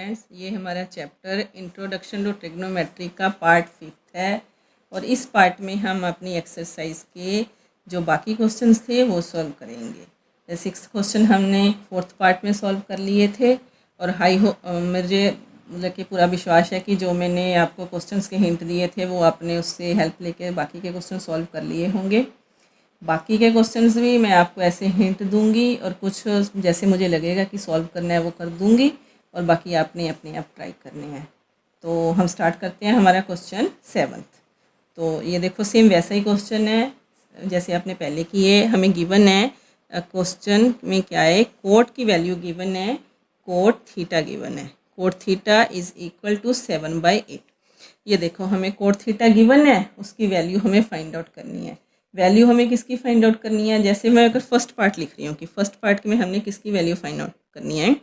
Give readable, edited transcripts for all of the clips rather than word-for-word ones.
Friends, ये हमारा chapter introduction to trigonometry का पार्ट 5 है और इस पार्ट में हम अपनी एक्सरसाइज के जो बाकी क्वेश्चंस थे वो सॉल्व करेंगे। 6th क्वेश्चन हमने 4th पार्ट में सॉल्व कर लिए थे और मुझे मतलब कि पूरा विश्वास है कि जो मैंने आपको क्वेश्चंस के हिंट दिए थे वो आपने उससे हेल्प लेके बाकी के क्वेश्चन सॉल्व कर लिए होंगे। बाकी के क्वेश्चंस भी मैं आपको ऐसे हिंट दूंगी और कुछ जैसे मुझे लगेगा कि सॉल्व करना है वो कर दूंगी और बाकी आपने अपने आप ट्राई करने हैं। तो हम स्टार्ट करते हैं हमारा क्वेश्चन 7th। तो ये देखो सेम वैसा ही क्वेश्चन है जैसे आपने पहले किए। हमें गिवन है क्वेश्चन में क्या है, कोट की वैल्यू गिवन है, कोट थीटा गिवन है, cot theta is equal to 7/8। ये देखो हमें कोट थीटा गिवन है, उसकी वैल्यू हमें फाइंड आउट करनी है। वैल्यू हमें किसकी फाइंड आउट करनी है, जैसे मैं अगर फर्स्ट पार्ट लिख रही हूँ कि फर्स्ट पार्ट में हमने किसकी वैल्यू फाइंड आउट करनी है,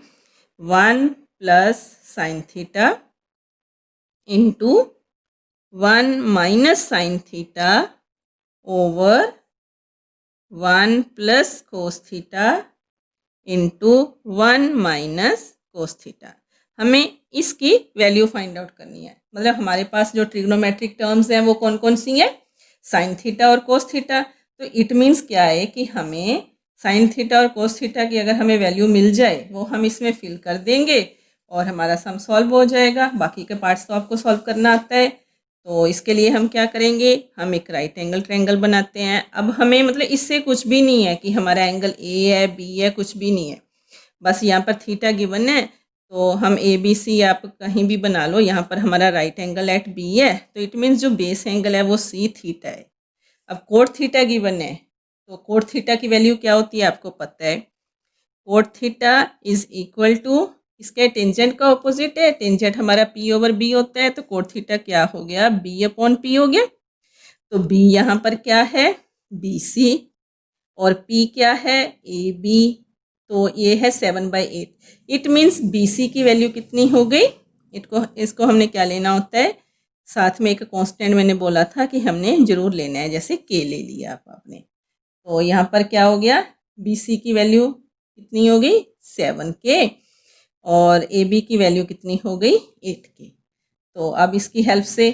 1 plus sine theta into 1 minus sine theta over 1 plus cos theta into 1 minus cos theta. हमें इसकी वैल्यू फाइंड आउट करनी है। मतलब हमारे पास जो ट्रिग्नोमेट्रिक टर्म्स हैं वो कौन कौन सी हैं, साइन थीटा और कोस थीटा। तो इट मीन्स क्या है कि हमें साइन थीटा और कोस थीटा की अगर हमें वैल्यू मिल जाए वो हम इसमें फिल कर देंगे और हमारा सम सॉल्व हो जाएगा। बाकी के पार्ट्स तो आपको सॉल्व करना आता है। तो इसके लिए हम क्या करेंगे, हम एक राइट एंगल ट्रायंगल बनाते हैं। अब हमें मतलब इससे कुछ भी नहीं है कि हमारा एंगल ए है बी है, कुछ भी नहीं है, बस यहाँ पर थीटा गिवन है। तो हम ए बी सी आप कहीं भी बना लो, यहाँ पर हमारा राइट एंगल एट बी है तो इट मीन्स जो बेस एंगल है वो सी थीटा है। अब कोट थीटा गिवन है तो कोट थीटा की वैल्यू क्या होती है आपको पता है, cot theta is equal to इसके टेंजेंट का ऑपोजिट है, टेंजेंट हमारा पी ओवर बी होता है, तो कोट थीटा क्या हो गया, बी अपॉन पी हो गया। तो बी यहाँ पर क्या है, बी सी, और पी क्या है, ए बी। तो ये है 7/8। इट मीन्स बी सी की वैल्यू कितनी हो गई, इसको हमने क्या लेना होता है, साथ में एक कांस्टेंट मैंने बोला था कि हमने जरूर लेना है, जैसे के ले लिया आपने। तो यहाँ पर क्या हो गया, बी सी की वैल्यू कितनी हो गई 7 के और ए बी की वैल्यू कितनी हो गई 8 के। तो अब इसकी हेल्प से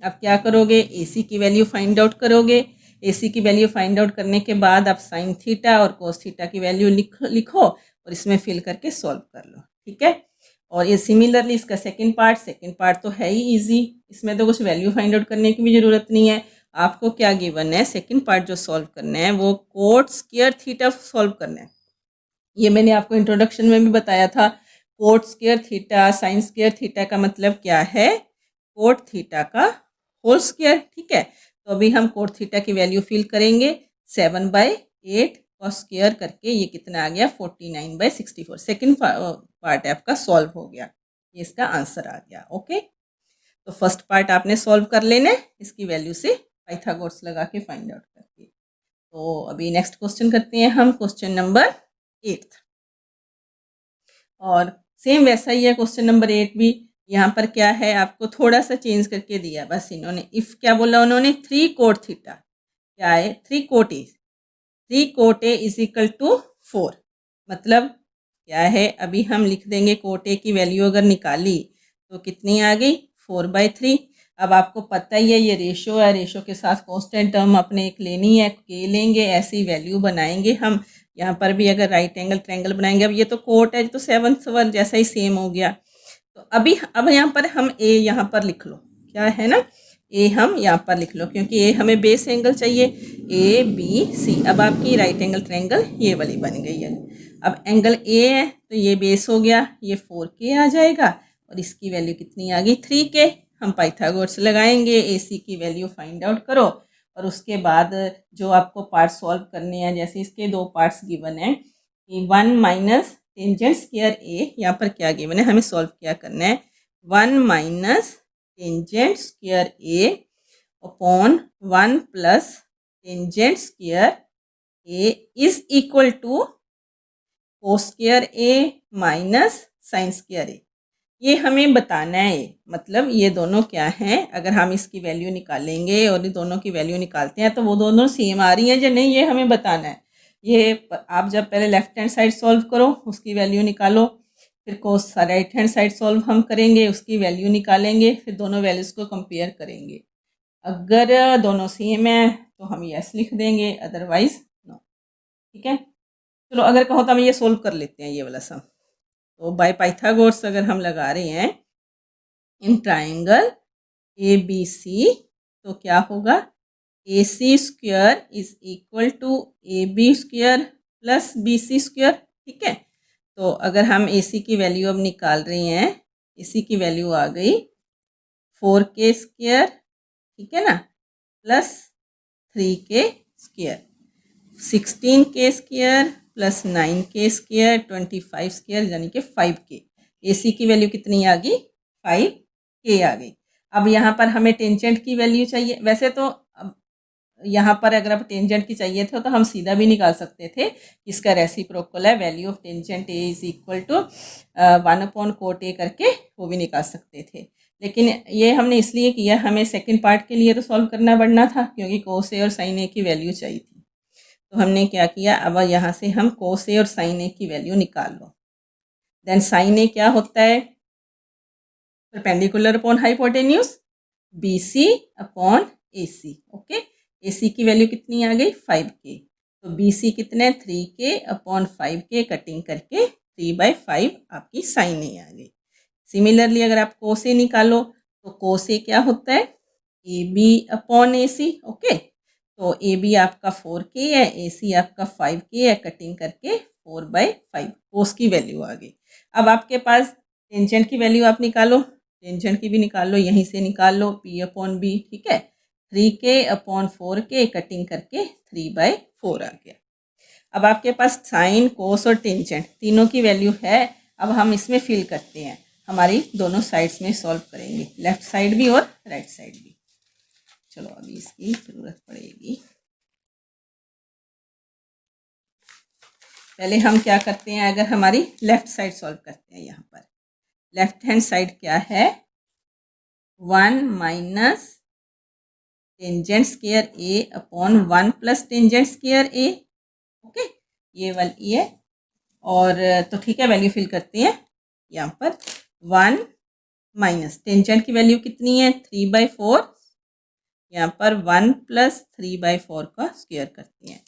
आप क्या करोगे, ए सी की वैल्यू फाइंड आउट करोगे। ए सी की वैल्यू फाइंड आउट करने के बाद आप साइन थीटा और कोस थीटा की वैल्यू लिखो और इसमें फिल करके सॉल्व कर लो, ठीक है। और ये सिमिलरली इसका सेकंड पार्ट तो है ही इजी, इसमें तो कुछ वैल्यू फाइंड आउट करने की भी ज़रूरत नहीं है। आपको क्या गिवन है, सेकंड पार्ट जो सॉल्व करना है वो कोट स्क्वायर थीटा सॉल्व करना है। ये मैंने आपको इंट्रोडक्शन में भी बताया था, coat square theta sine square theta का मतलब क्या है, कोट थीटा का होल स्क्वायर, ठीक है। तो अभी हम कोट थीटा की वैल्यू फिल करेंगे, 7/8 का स्क्वायर करके ये कितना आ गया 49/64। सेकेंड पार्ट आपका सॉल्व हो गया, ये इसका आंसर आ गया। ओके, तो फर्स्ट पार्ट आपने सॉल्व कर लेना है इसकी वैल्यू से पाइथागोरस लगा के फाइंड आउट करके। तो अभी नेक्स्ट क्वेश्चन करते हैं हम, क्वेश्चन नंबर 8। और सेम वैसा ही है क्वेश्चन नंबर 8 भी। यहाँ पर क्या है, आपको थोड़ा सा चेंज करके दिया, बस इन्होंने इफ क्या बोला उन्होंने, 3 कोट थीटा क्या है, 3 cot A is equal to 4। मतलब क्या है, अभी हम लिख देंगे कोट ए की वैल्यू अगर निकाली तो कितनी आ गई 4/3। अब आपको पता ही है ये रेशो है, रेशो के साथ कांस्टेंट टर्म अपने एक लेनी है, के लेंगे, ऐसी वैल्यू बनाएंगे हम। यहाँ पर भी अगर राइट एंगल ट्रायंगल बनाएंगे, अब ये तो कोट है तो 7th वन जैसा ही सेम हो गया। तो अब यहाँ पर हम ए यहाँ पर लिख लो, क्या है ना, ए हम यहाँ पर लिख लो क्योंकि ए हमें बेस एंगल चाहिए, ए बी सी। अब आपकी राइट एंगल ट्रायंगल ये वाली बन गई है। अब एंगल ए है तो ये बेस हो गया, ये 4K आ जाएगा और इसकी वैल्यू कितनी आ गई 3K। हम पाइथागोरस लगाएंगे, ए सी की वैल्यू फाइंड आउट करो और उसके बाद जो आपको पार्ट सॉल्व करने हैं, जैसे इसके 2 पार्ट्स गिवन है कि 1 माइनस टेंजेंट स्क्वायर ए, यहाँ पर क्या गिवन है, हमें सॉल्व क्या करना है, 1 minus tangent square A upon 1 plus tangent square A is equal to cos square A minus sine square A. ये हमें बताना है, मतलब ये दोनों क्या हैं, अगर हम इसकी वैल्यू निकालेंगे और ये दोनों की वैल्यू निकालते हैं तो वो दोनों सेम आ रही हैं या नहीं, ये हमें बताना है। ये आप जब पहले लेफ्ट हैंड साइड सॉल्व करो, उसकी वैल्यू निकालो, फिर कोस राइट हैंड साइड सॉल्व हम करेंगे, उसकी वैल्यू निकालेंगे, फिर दोनों वैल्यूज़ को कंपेयर करेंगे। अगर दोनों सेम है तो हम यस लिख देंगे, अदरवाइज नो। ठीक है, चलो अगर कहो तो हम ये सोल्व कर लेते हैं ये वाला सम। तो बाय पाइथागोरस अगर हम लगा रहे हैं in triangle A B C, तो क्या होगा, A C square is equal to A B square plus B C square. ठीक है, तो अगर हम ए सी की वैल्यू अब निकाल रहे हैं, ए सी की वैल्यू आ गई 4k स्क्वायर, ठीक है ना, plus 3k square, 16k square plus 9k square 25 square यानी कि 5k। ए सी की वैल्यू कितनी आ गई, 5k आ गई। अब यहाँ पर हमें टेंजेंट की वैल्यू चाहिए। वैसे तो अब यहाँ पर अगर अब टेंजेंट की चाहिए थे तो हम सीधा भी निकाल सकते थे, इसका रेसिप्रोकल है, value of tangent A is equal to 1/cot a करके वो भी निकाल सकते थे। लेकिन ये हमने इसलिए किया, हमें सेकंड पार्ट के लिए तो सॉल्व करना पड़ना था क्योंकि कोस ए और साइन ए की वैल्यू चाहिए थी। तो हमने क्या किया, अब यहाँ से हम कोस ए और साइन ए की वैल्यू निकाल लो। देन साइन ए क्या होता है, perpendicular upon hypotenuse, B C upon A C. Okay, A C की वैल्यू कितनी आ गई 5k, तो बी सी कितने 3k अपॉन 5k, कटिंग करके 3/5 आपकी साइन ए आ गई। सिमिलरली अगर आप कोस ए निकालो तो कोस ए क्या होता है, A B upon A C. Okay, तो ए बी आपका 4k है, ए सी आपका 5k है, कटिंग करके 4/5 कोस की वैल्यू आ गई। अब आपके पास टेंजेंट की वैल्यू आप निकालो, टेंजेंट की भी निकाल लो, यहीं से निकाल लो, p अपॉन बी। ठीक है, 3k अपॉन 4k, कटिंग करके 3/4 आ गया। अब आपके पास साइन, कोस और टेंजेंट तीनों की वैल्यू है। अब हम इसमें फिल करते हैं, हमारी दोनों साइड्स में सॉल्व करेंगे, लेफ्ट साइड भी और राइट साइड भी। चलो अभी इसकी ज़रूरत पड़ेगी। पहले हम क्या करते हैं, अगर हमारी लेफ्ट साइड सॉल्व करते हैं, यहाँ पर लेफ्ट हैंड साइड क्या है, 1 minus tangent square A upon 1 plus tangent square A. Okay, ये वाली है। और तो ठीक है, वैल्यू फिल करते हैं यहाँ पर। 1 माइनस टेंजेंट की वैल्यू कितनी है 3/4, यहाँ पर 1 प्लस 3/4 का स्क्वायर करते हैं,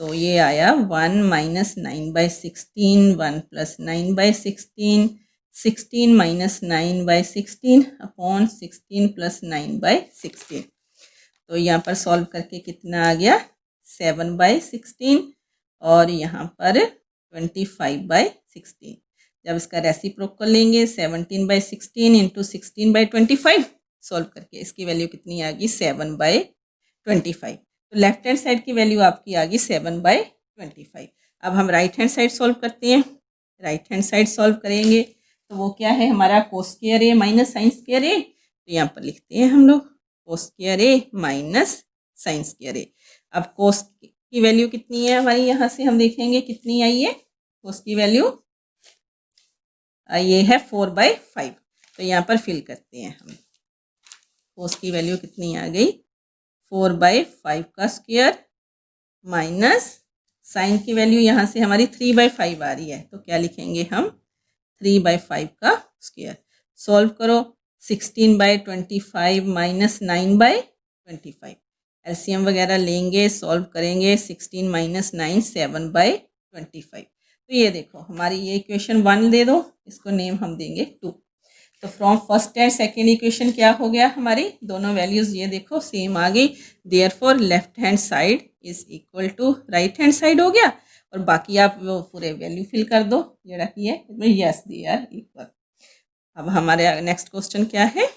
तो ये आया 1 minus 9/16, 1 plus 9/16, 16 minus 9/16 upon 16 plus 9/16। तो यहाँ पर सॉल्व करके कितना आ गया 7/16 और यहाँ पर 25/16। जब इसका रेसिप्रोकल लेंगे 17/16 इंटू 16/25, सॉल्व करके इसकी वैल्यू कितनी आ गई 7/25। तो लेफ्ट हैंड साइड की वैल्यू आपकी आ गई 7/25। अब हम राइट हैंड साइड सॉल्व करते हैं। राइट हैंड साइड सॉल्व करेंगे तो वो क्या है हमारा कोस square A minus sine square ए। तो यहाँ पर लिखते हैं हम लोग कोस square A minus sine square ए। अब कोस की वैल्यू कितनी है हमारी, यहाँ से हम देखेंगे कितनी आई है कोस की वैल्यू, ये है 4/5। तो यहाँ पर फिल करते हैं हम, कोस की वैल्यू कितनी आ गई 4/5 का स्क्वायर माइनस साइन की वैल्यू यहाँ से हमारी 3/5 आ रही है, तो क्या लिखेंगे हम 3/5 का स्क्वायर। सॉल्व करो 16/25 माइनस 9/25, एलसीएम वगैरह लेंगे, सॉल्व करेंगे, 16 माइनस 9 7/25। तो ये देखो हमारी ये इक्वेशन 1 दे दो, इसको नेम हम देंगे 2। तो from first and second equation क्या हो गया हमारी, दोनों वैल्यूज़ ये देखो सेम आ गई, therefore left hand side is equal to right hand side हो गया। और बाकी आप वो पूरे वैल्यू फिल कर दो जरा की है, यस दे आर इक्वल। अब हमारे नेक्स्ट क्वेश्चन क्या है,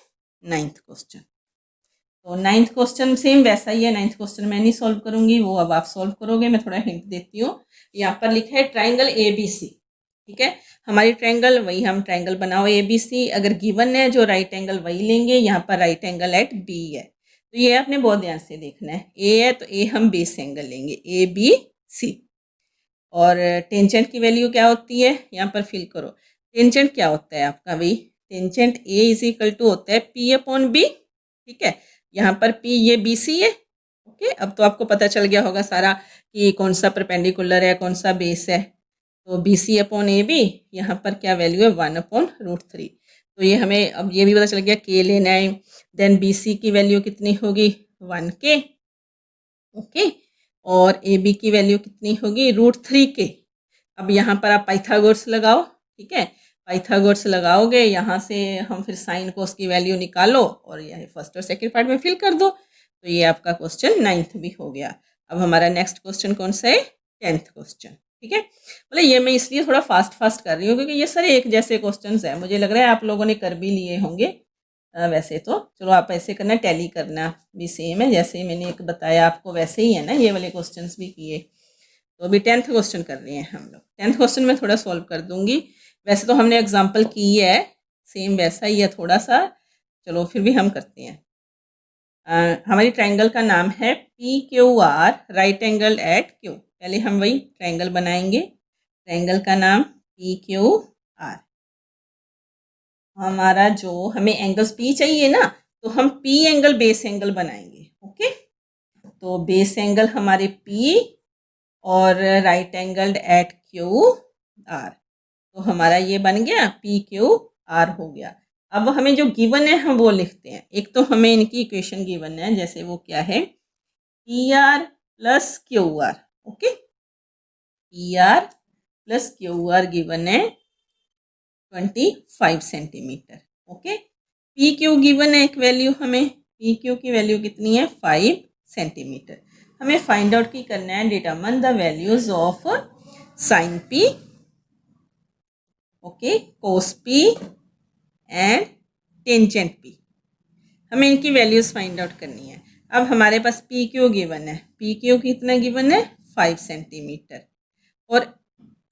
9th क्वेश्चन। तो 9th क्वेश्चन सेम वैसा ही है, 9th क्वेश्चन मैं नहीं सॉल्व करूंगी, वो अब आप सॉल्व करोगे। मैं थोड़ा हिंट देती हूँ, यहाँ पर लिखा है ट्राइंगल ए बी सी। ठीक है, हमारी ट्रायंगल वही हम ट्रायंगल बनाओ ए बी सी, अगर गिवन है जो राइट एंगल वही लेंगे, यहाँ पर राइट एंगल एट बी है, तो ये आपने बहुत ध्यान से देखना है। ए है तो ए हम बेस एंगल लेंगे ए बी सी। और टेंजेंट की वैल्यू क्या होती है, यहाँ पर फिल करो। टेंजेंट क्या होता है आपका भाई, tangent A is equal to होता है पी अपॉन बी। ठीक है, यहाँ पर पी ये बी सी है। ओके, अब तो आपको पता चल गया होगा सारा कि कौन सा परपेंडिकुलर है कौन सा बेस है। तो BC अपॉन AB, यहाँ पर क्या वैल्यू है 1/√3। तो ये हमें अब ये भी पता चल गया K लेना है। देन BC की वैल्यू कितनी होगी 1K, ओके, और AB की वैल्यू कितनी होगी √3K। अब यहाँ पर आप पाइथागोरस लगाओ, ठीक है, पाइथागोरस लगाओगे, यहाँ से हम फिर साइन कोस की वैल्यू निकालो और यह फर्स्ट और सेकंड पार्ट में फिल कर दो। तो ये आपका क्वेश्चन 9th भी हो गया। अब हमारा नेक्स्ट क्वेश्चन कौन सा है, 10th क्वेश्चन, ठीक है। मतलब ये मैं इसलिए थोड़ा फास्ट कर रही हूँ क्योंकि ये सारे एक जैसे क्वेश्चन हैं, मुझे लग रहा है आप लोगों ने कर भी लिए होंगे। वैसे तो चलो आप ऐसे करना, टैली करना भी सेम है, जैसे मैंने एक बताया आपको वैसे ही है ना, ये वाले क्वेश्चंस भी किए। तो अभी 10th क्वेश्चन कर रहे हैं हम लोग। 10th क्वेश्चन में थोड़ा सॉल्व कर दूंगी, वैसे तो हमने एग्जाम्पल की है, सेम वैसा ही है थोड़ा सा, चलो फिर भी हम करते हैं। हमारी ट्रायंगल का नाम है PQR, right angle at Q। पहले हम वही ट्रायंगल बनाएंगे, ट्रायंगल का नाम PQR। हमारा जो हमें एंगल्स P चाहिए ना, तो हम P एंगल बेस एंगल बनाएंगे, ओके। तो बेस एंगल हमारे P और राइट एंगल्ड एट QR, तो हमारा ये बन गया PQR हो गया। अब हमें जो गिवन है हम वो लिखते हैं। एक तो हमें इनकी इक्वेशन गिवन है, जैसे वो क्या है PR plus QR, okay, PR plus QR given है 25 सेंटीमीटर, ओके। PQ गिवन है एक वैल्यू, हमें PQ की वैल्यू कितनी है 5 सेंटीमीटर। हमें फाइंड आउट की करना है, determine the values of sine P, okay, cos P and tangent P। हमें इनकी वैल्यूज फाइंड आउट करनी है। अब हमारे पास PQ गिवन है, PQ कितना गिवन है 5 सेंटीमीटर, और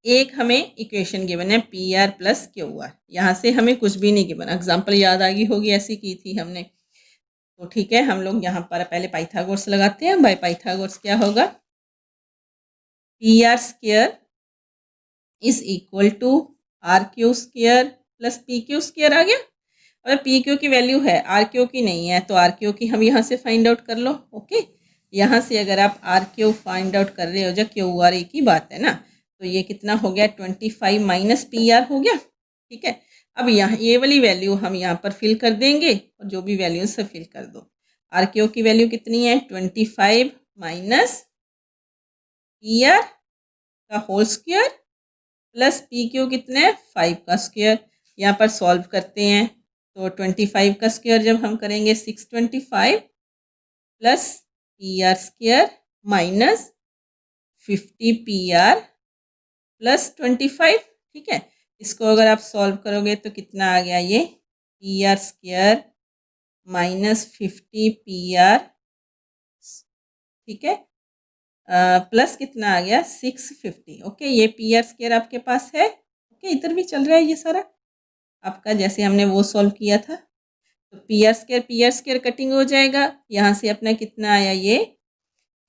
एक हमें इक्वेशन गिवन है PR प्लस QR। यहाँ से हमें कुछ भी नहीं गिवन, एग्जाम्पल याद आ गई होगी, ऐसी की थी हमने। तो ठीक है, हम लोग यहाँ पर पहले पाइथागोरस लगाते हैं। बाय पाइथागोरस क्या होगा, PR square is equal to RQ square plus PQ square आ गया। अगर PQ की वैल्यू है, RQ की नहीं है, तो RQ की हम यहाँ से फाइंड आउट कर लो, ओके। यहाँ से अगर आप RQ फाइंड आउट कर रहे हो, जब QR एक ही बात है ना, तो ये कितना हो गया 25 माइनस PR हो गया, ठीक है। अब यहाँ ये वाली वैल्यू हम यहाँ पर फिल कर देंगे, और जो भी वैल्यू से फिल कर दो। RQ की वैल्यू कितनी है 25 माइनस PR का होल स्क्वायर प्लस PQ कितने 5 का स्क्वायर। यहाँ पर सॉल्व करते हैं, तो 25 का स्क्वायर जब हम करेंगे 625 plus PR square minus 50 PR plus 25, ठीक है। इसको अगर आप सॉल्व करोगे तो कितना आ गया, ये PR स्क्वायर माइनस 50 PR, ठीक है, प्लस कितना आ गया 650, ओके। ये PR स्क्वायर आपके पास है, ओके, इधर भी चल रहा है ये सारा आपका, जैसे हमने वो सॉल्व किया था। तो PR स्क्वायर कटिंग हो जाएगा, यहाँ से अपना कितना आया, ये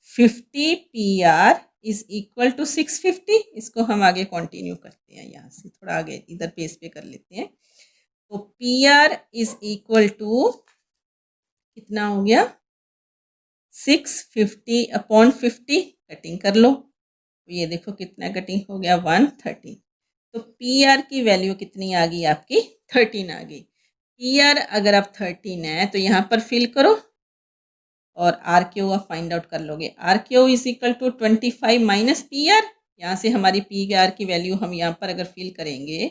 50 PR इज इक्वल टू 650। इसको हम आगे कंटिन्यू करते हैं, यहाँ से थोड़ा आगे इधर पेज पे कर लेते हैं। तो PR इज इक्वल टू कितना हो गया 650 अपॉन 50, कटिंग कर लो, तो ये देखो कितना कटिंग हो गया 130। तो PR की वैल्यू कितनी आ गई आपकी 13 आ गई। PR अगर आप 13 है तो यहाँ पर फिल करो और RQ आप फाइंड आउट कर लोगे। RQ is equal to 25 minus PR, यहाँ से हमारी PR की वैल्यू हम यहाँ पर अगर फिल करेंगे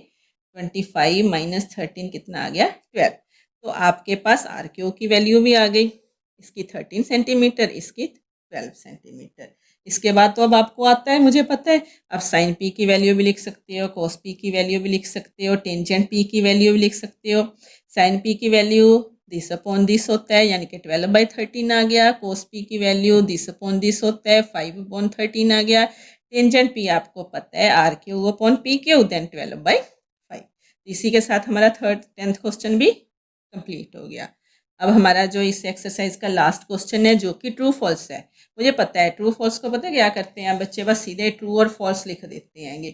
25 माइनस 13 कितना आ गया 12। तो आपके पास RQ की वैल्यू भी आ गई, इसकी 13 सेंटीमीटर, इसकी 12 सेंटीमीटर। इसके बाद तो अब आपको आता है, मुझे पता है, आप साइन P की वैल्यू भी लिख सकते हो, कोस P की वैल्यू भी लिख सकते हो, टेंजेंट P की वैल्यू भी लिख सकते हो। साइन P की वैल्यू दिस अपॉन दिस होता है, यानी कि 12/13 आ गया। कोस P की वैल्यू दिस अपॉन दिस होता है, 5/13 आ गया। टेंजेंट P आपको पता है RQ अपॉन PQ, देन 12/5। इसी के साथ हमारा 10th क्वेश्चन भी कंप्लीट हो गया। अब हमारा जो इस एक्सरसाइज का लास्ट क्वेश्चन है, जो कि ट्रू फॉल्स है। मुझे पता है ट्रू फॉल्स को पता है क्या करते हैं बच्चे, बस सीधे ट्रू और फॉल्स लिख देते हैं, ये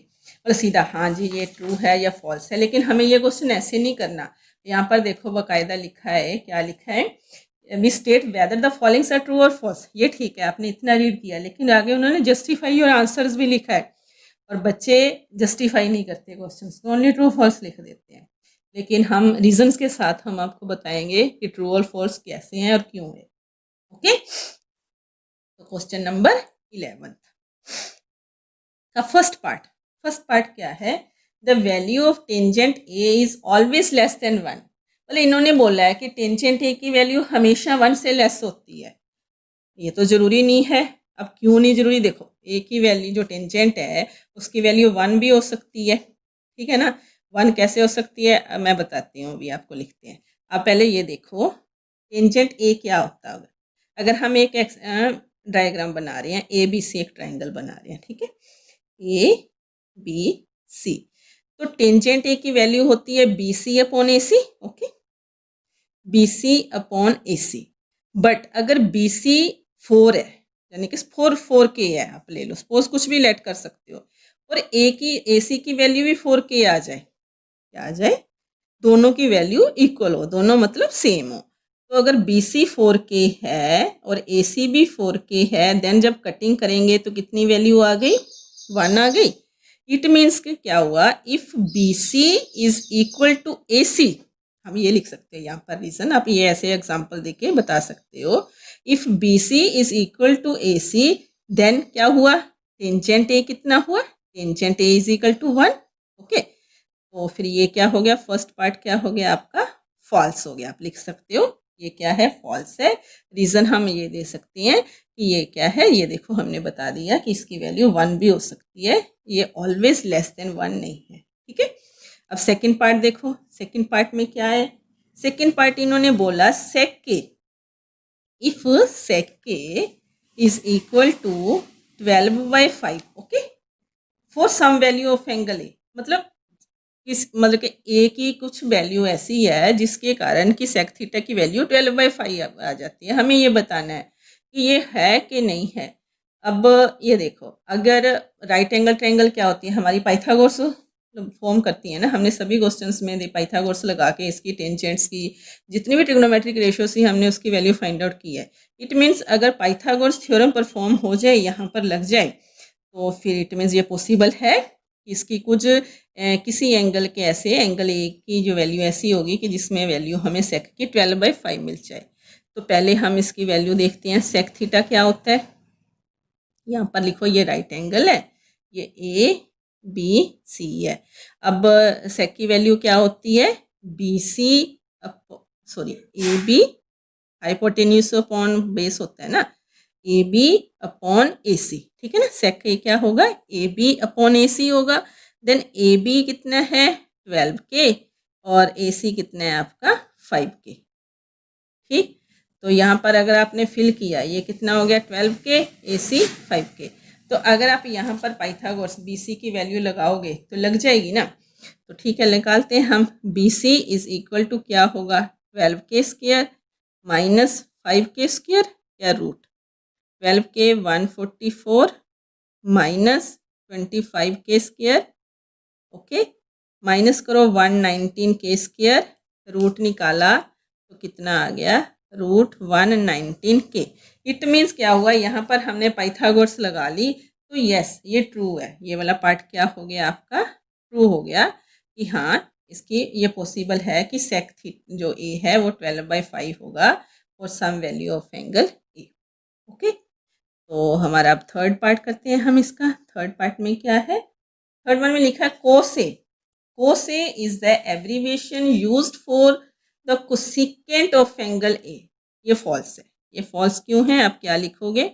और सीधा हाँ जी ये ट्रू है या फॉल्स है। लेकिन हमें ये क्वेश्चन ऐसे नहीं करना। यहाँ पर देखो बाकायदा लिखा है, क्या लिखा है, we state whether the followings are true और फॉल्स। ये ठीक है, आपने इतना रीड किया, लेकिन आगे उन्होंने जस्टिफाई और आंसर्स भी लिखा है। और बच्चे जस्टिफाई नहीं करते क्वेश्चंस को, ओनली ट्रू फॉल्स लिख देते हैं। लेकिन हम रीजंस के साथ हम आपको बताएंगे कि ट्रू और फॉल्स कैसे हैं और क्यों है। ओके, तो क्वेश्चन नंबर 11 का फर्स्ट पार्ट क्या है, the value of tangent A is always less than 1। बोले इन्होंने बोला है कि टेंजेंट ए की वैल्यू हमेशा 1 से लेस होती है। ये तो ज़रूरी नहीं है। अब क्यों नहीं ज़रूरी, देखो ए की वैल्यू जो टेंजेंट है उसकी वैल्यू 1 भी हो सकती है, ठीक है ना। 1 कैसे हो सकती है, अब मैं बताती हूँ, अभी आपको लिखते हैं। आप पहले ये देखो टेंजेंट ए क्या होता है। अगर हम एक डायग्राम बना रहे हैं, ए बी सी एक ट्राइंगल बना रहे हैं, ठीक है, ए बी सी, तो टेंजेंट ए की वैल्यू होती है B C upon A C. Okay, B C upon A C. But अगर बी सी 4 है, यानी कि 4 के है, आप ले लो, सपोज कुछ भी लेट कर सकते हो, और ए सी की वैल्यू भी 4 के आ जाए, क्या आ जाए, दोनों की वैल्यू इक्वल हो, दोनों मतलब सेम हो। तो अगर बी सी 4 के है और ए सी भी 4 के है, देन जब कटिंग करेंगे तो कितनी वैल्यू आ गई, 1 आ गई। इट मीन्स कि क्या हुआ, if B C is equal to A C, हम ये लिख सकते हैं यहाँ पर रीजन, आप ये ऐसे एग्जांपल देके बता सकते हो। If B C is equal to A C, then क्या हुआ, टेंजेंट ए कितना हुआ, tangent A is equal to 1। Okay, तो फिर ये क्या हो गया, फर्स्ट पार्ट क्या हो गया आपका, फॉल्स हो गया। आप लिख सकते हो ये क्या है, फॉल्स है। रीजन हम ये दे सकते हैं कि ये क्या है, ये देखो हमने बता दिया कि इसकी वैल्यू 1 भी हो सकती है, ये ऑलवेज लेस देन 1 नहीं है, ठीक है। अब सेकंड पार्ट देखो, सेकंड पार्ट में क्या है, सेकंड पार्ट इन्होंने बोला सेक के, if sec K is equal to 12/5, okay, for some value of angle A, मतलब मतलब कि ए की कुछ वैल्यू ऐसी है जिसके कारण कि सेक थीटा की वैल्यू 12/5 आ जाती है। हमें ये बताना है कि ये है कि नहीं है। अब ये देखो, अगर राइट एंगल ट्रायंगल क्या होती है, हमारी पाइथागोरस फॉर्म करती है ना, हमने सभी क्वेश्चंस में पाइथागोरस लगा के इसकी टेंजेंट्स की जितनी भी ट्रिग्नोमेट्रिक रेशियोज थी हमने उसकी वैल्यू फाइंड आउट की है। इट मीन्स अगर पाइथागोरस थ्योरम परफॉर्म हो जाए, यहाँ पर लग जाए, तो फिर इट मीन्स ये पॉसिबल है कि इसकी कुछ किसी एंगल के ऐसे एंगल ए की जो वैल्यू ऐसी होगी कि जिसमें वैल्यू हमें सेक की 12/5 मिल जाए। तो पहले हम इसकी वैल्यू देखते हैं, सेक थीटा क्या होता है, यहाँ पर लिखो ये राइट एंगल है, ये ए बी सी है। अब सेक की वैल्यू क्या होती है, B C sorry A B hypotenuse upon base होता है ना, ए बी अपॉन ए सी, ठीक है ना। सेक क्या होगा, ए बी अपॉन ए सी होगा। देन ए बी कितना है 12 के और ए सी कितना है आपका 5 के, ठीक। तो यहाँ पर अगर आपने फिल किया, ये कितना हो गया 12 के, ए सी 5 के। तो अगर आप यहाँ पर पाइथागोरस बी सी की वैल्यू लगाओगे तो लग जाएगी ना। तो ठीक है, निकालते हैं हम। B C is equal to क्या होगा, 12 के स्क्वायर माइनस 5 के स्क्वायर या रूट 12 के 144 माइनस 25 के स्क्वायर, ओके, माइनस करो 119 के स्क्वायर, रूट निकाला तो कितना आ गया, रूट 119 के। इट मीन्स क्या हुआ, यहाँ पर हमने पाइथागोरस लगा ली, तो यस ये ट्रू है, ये वाला पार्ट क्या हो गया आपका, ट्रू हो गया कि हाँ इसकी ये पॉसिबल है कि सेक जो ए है वो 12/5 होगा for some value of angle A. Okay, तो हमारा अब थर्ड पार्ट करते हैं हम इसका। थर्ड पार्ट में क्या है, थर्ड वन में लिखा है कोसे। कोसे is the abbreviation used for the cosecant of angle ए। ये फॉल्स है, ये फॉल्स क्यों है, आप क्या लिखोगे,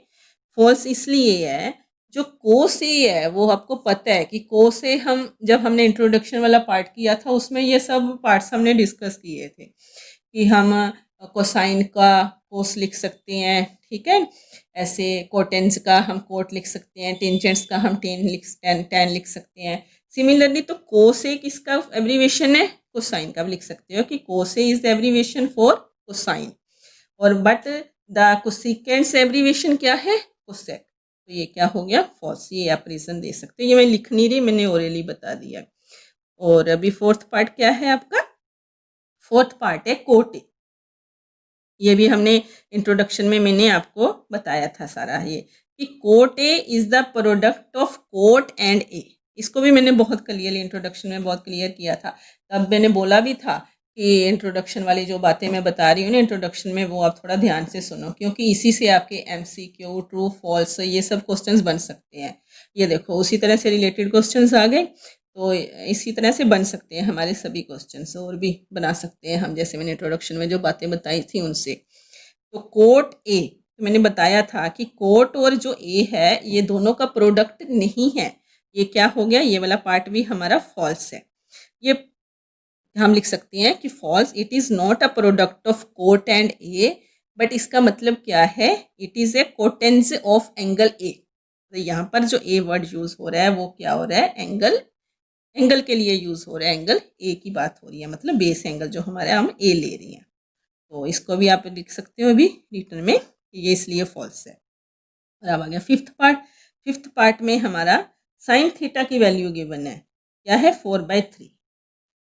फॉल्स इसलिए है, जो कोसे है वो आपको पता है कि कोसे हम जब हमने इंट्रोडक्शन वाला पार्ट किया था उसमें ये सब पार्ट्स हमने डिस्कस किए थे कि हम कोसाइन का कोस लिख सकते हैं, ठीक है, ऐसे कोटेंस का हम कोट लिख सकते हैं, टेंजेंट्स का हम टेन लिख सकते हैं। सिमिलरली तो कोसे किसका एब्रीविएशन है, कोसाइन का भी लिख सकते हो कि कोसे is the abbreviation for cosine, और बट द कोसिकेंट्स एब्रीविएशन क्या है, कोसेक। तो ये क्या हो गया, फॉल्स, ये आप रीजन दे सकते हो, ये मैं लिख नहीं रही, मैंने ओरली बता दिया। और अभी फोर्थ पार्ट क्या है आपका, फोर्थ पार्ट है कोटे। ये भी हमने इंट्रोडक्शन में मैंने आपको बताया था सारा, ये कि cot A is the product of cot and A. इसको भी मैंने बहुत क्लियरली इंट्रोडक्शन में बहुत क्लियर किया था। तब मैंने बोला भी था कि इंट्रोडक्शन वाली जो बातें मैं बता रही हूँ ना इंट्रोडक्शन में, वो आप थोड़ा ध्यान से सुनो, क्योंकि इसी से आपके MCQ, ट्रू फॉल्स, ये सब क्वेश्चंस बन सकते हैं। ये देखो उसी तरह से रिलेटेड क्वेश्चंस आ गए, तो इसी तरह से बन सकते हैं हमारे सभी क्वेश्चंस, और भी बना सकते हैं हम, जैसे मैंने इंट्रोडक्शन में जो बातें बताई थी उनसे। तो कोट ए, तो मैंने बताया था कि कोट और जो ए है ये दोनों का प्रोडक्ट नहीं है। ये क्या हो गया, ये वाला पार्ट भी हमारा फॉल्स है। ये हम लिख सकते हैं कि false, it is not a product of cot and A, but इसका मतलब क्या है, it is a cotangent of angle A. तो यहाँ पर जो ए वर्ड यूज़ हो रहा है वो क्या हो रहा है, एंगल, एंगल के लिए यूज़ हो रहा है, एंगल ए की बात हो रही है, मतलब बेस एंगल जो हमारे हम ए ले रही हैं। तो इसको भी आप लिख सकते हो अभी रिटर्न में, ये इसलिए फॉल्स है। और अब आ गया फिफ्थ पार्ट। फिफ्थ पार्ट में हमारा साइन थीटा की वैल्यू गिवन है, क्या है 4/3।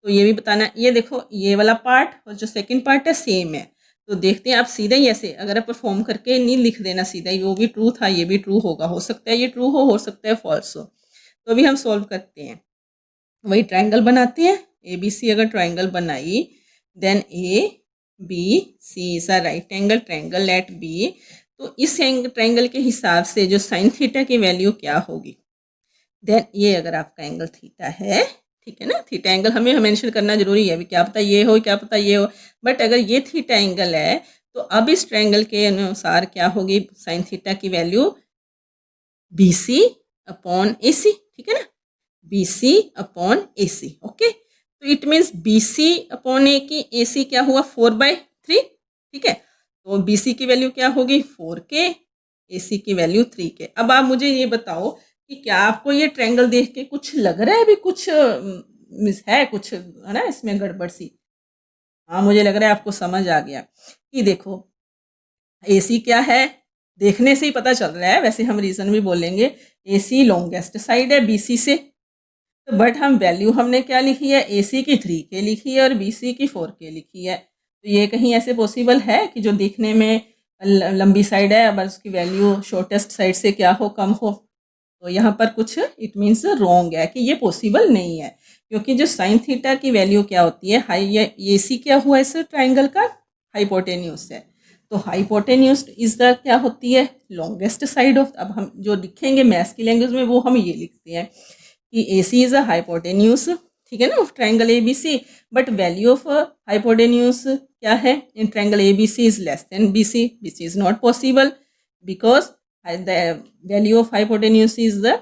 तो ये भी बताना, ये देखो ये वाला पार्ट और जो सेकंड पार्ट है सेम है। तो देखते हैं, आप सीधा ही ऐसे अगर आप परफॉर्म करके नहीं लिख देना सीधा ही, वो भी ट्रू था ये भी ट्रू होगा, हो सकता है ये ट्रू हो सकता है फॉल्स हो। तो अभी हम सॉल्व करते हैं, वही ट्रायंगल बनाते हैं। ABC अगर ट्रायंगल बनाई, then ABC is a right angle triangle at B। तो इस ट्रायंगल के हिसाब से जो साइन थीटा की वैल्यू क्या होगी, देन ये अगर आपका एंगल थीटा है, ठीक है ना, थीटा एंगल हमें मेंशन करना जरूरी है, अभी क्या पता ये हो क्या पता ये हो, बट अगर ये थीटा एंगल है तो अब इस ट्रायंगल के अनुसार क्या होगी साइन थीटा की वैल्यू, BC अपॉन AC, ठीक है ना, BC अपॉन AC। ओके, तो इट मीन्स BC अपॉन ए की AC क्या हुआ 4/3, ठीक है। तो BC की वैल्यू क्या होगी 4K, AC की वैल्यू 3K। अब आप मुझे ये बताओ कि क्या आपको ये ट्रायंगल देख के कुछ लग रहा है अभी कुछ मिस है, कुछ है ना इसमें गड़बड़ सी। हाँ मुझे लग रहा है आपको समझ आ गया कि देखो AC क्या है, देखने से ही पता चल रहा है, वैसे हम रीज़न भी बोलेंगे। AC लॉन्गेस्ट साइड है BC से, तो बट हम वैल्यू हमने क्या लिखी है, AC की 3K लिखी है और BC की 4K लिखी है। तो ये कहीं ऐसे पॉसिबल है कि जो देखने में लंबी साइड है अब उसकी वैल्यू शॉर्टेस्ट साइड से क्या हो, कम हो। तो यहाँ पर कुछ इट मीन्स रॉन्ग है कि ये पॉसिबल नहीं है, क्योंकि जो साइन थीटा की वैल्यू क्या होती है, हाई, ये सी क्या हुआ इस ट्राइंगल का हाइपोटेन्यूस है। तो हाइपोटेन्यूस इज द क्या होती है, लॉन्गेस्ट साइड ऑफ। अब हम जो लिखेंगे मैथ्स की लैंग्वेज में वो हम ये लिखते हैं कि AC इज अ हाइपोटेन्यूस, ठीक है ना, of triangle ABC, but value of hypotenuse क्या है in triangle ABC is less than BC, which is not possible because the value of hypotenuse is the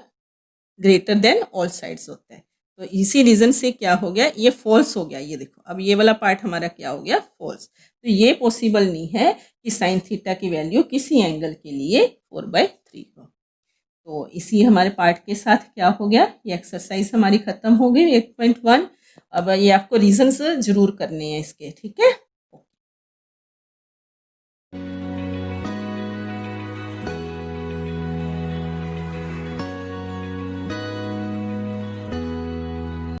greater than all sides होता है। तो इसी reason से क्या हो गया, ये फॉल्स हो गया। ये देखो अब ये वाला पार्ट हमारा क्या हो गया, फॉल्स। तो ये पॉसिबल नहीं है कि साइन थीटा की वैल्यू किसी एंगल के लिए 4/3 हो। तो इसी हमारे पार्ट के साथ क्या हो गया, ये एक्सरसाइज हमारी खत्म हो गई 8.1। अब ये आपको रीजंस जरूर करने हैं इसके, ठीक है।